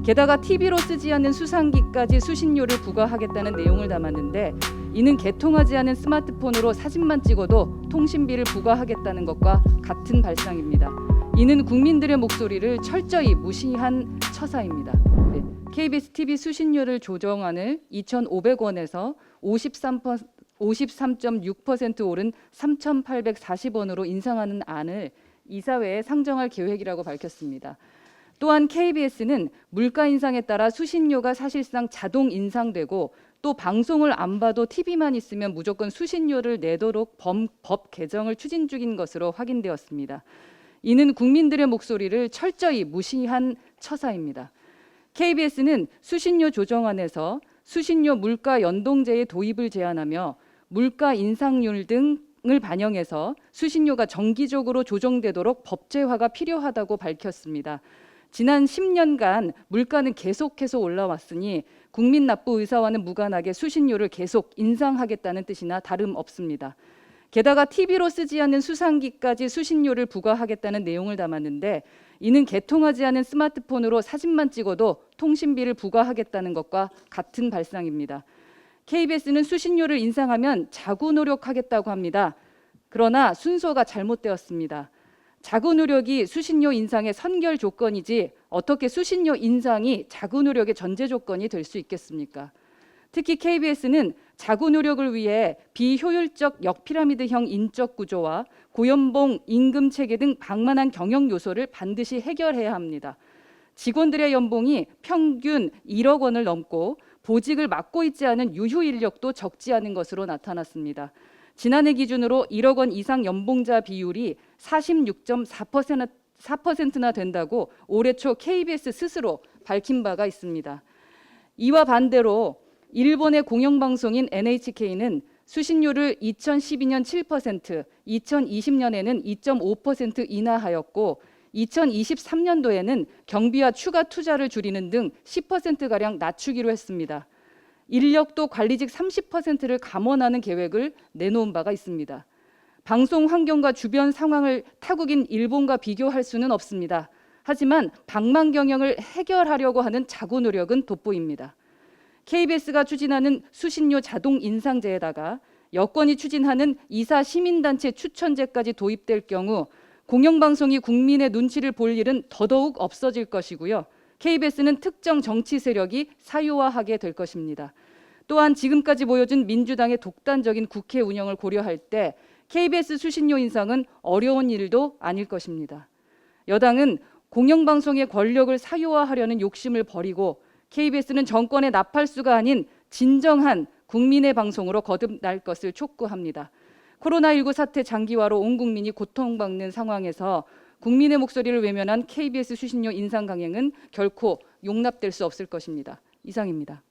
게다가 TV로 쓰지 않는 수상기까지 수신료를 부과하겠다는 내용을 담았는데 이는 개통하지 않은 스마트폰으로 사진만 찍어도 통신비를 부과하겠다는 것과 같은 발상입니다. 이는 국민들의 목소리를 철저히 무시한 처사입니다. KBS TV 수신료를 조정안을 2,500원에서 53.6% 오른 3,840원으로 인상하는 안을 이사회에 상정할 계획이라고 밝혔습니다. 또한 KBS는 물가 인상에 따라 수신료가 사실상 자동 인상되고 또 방송을 안 봐도 TV만 있으면 무조건 수신료를 내도록 법 개정을 추진 중인 것으로 확인되었습니다. 이는 국민들의 목소리를 철저히 무시한 처사입니다. KBS는 수신료 조정안에서 수신료 물가 연동제의 도입을 제안하며 물가 인상률 등을 반영해서 수신료가 정기적으로 조정되도록 법제화가 필요하다고 밝혔습니다. 지난 10년간 물가는 계속해서 올라왔으니 국민 납부 의사와는 무관하게 수신료를 계속 인상하겠다는 뜻이나 다름없습니다. 게다가 TV로 쓰지 않는 수상기까지 수신료를 부과하겠다는 내용을 담았는데 이는 개통하지 않은 스마트폰으로 사진만 찍어도 통신비를 부과하겠다는 것과 같은 발상입니다. KBS는 수신료를 인상하면 자구 노력하겠다고 합니다. 그러나 순서가 잘못되었습니다. 자구 노력이 수신료 인상의 선결 조건이지 어떻게 수신료 인상이 자구 노력의 전제 조건이 될 수 있겠습니까? 특히 KBS는 자구 노력을 위해 비효율적 역피라미드형 인적 구조와 고연봉 임금 체계 등 방만한 경영 요소를 반드시 해결해야 합니다. 직원들의 연봉이 평균 1억 원을 넘고 보직을 맡고 있지 않은 유휴 인력도 적지 않은 것으로 나타났습니다. 지난해 기준으로 1억 원 이상 연봉자 비율이 46.4%나 된다고 올해 초 KBS 스스로 밝힌 바가 있습니다. 이와 반대로 일본의 공영방송인 NHK는 수신료를 2012년 7%, 2020년에는 2.5% 인하하였고 2023년도에는 경비와 추가 투자를 줄이는 등 10%가량 낮추기로 했습니다. 인력도 관리직 30%를 감원하는 계획을 내놓은 바가 있습니다. 방송 환경과 주변 상황을 타국인 일본과 비교할 수는 없습니다. 하지만 방만 경영을 해결하려고 하는 자구 노력은 돋보입니다. KBS가 추진하는 수신료 자동 인상제에다가 여권이 추진하는 이사 시민단체 추천제까지 도입될 경우 공영방송이 국민의 눈치를 볼 일은 더더욱 없어질 것이고요. KBS는 특정 정치 세력이 사유화하게 될 것입니다. 또한 지금까지 보여준 민주당의 독단적인 국회 운영을 고려할 때 KBS 수신료 인상은 어려운 일도 아닐 것입니다. 여당은 공영방송의 권력을 사유화하려는 욕심을 버리고 KBS는 정권의 나팔수가 아닌 진정한 국민의 방송으로 거듭날 것을 촉구합니다. 코로나19 사태 장기화로 온 국민이 고통받는 상황에서 국민의 목소리를 외면한 KBS 수신료 인상 강행은 결코 용납될 수 없을 것입니다. 이상입니다.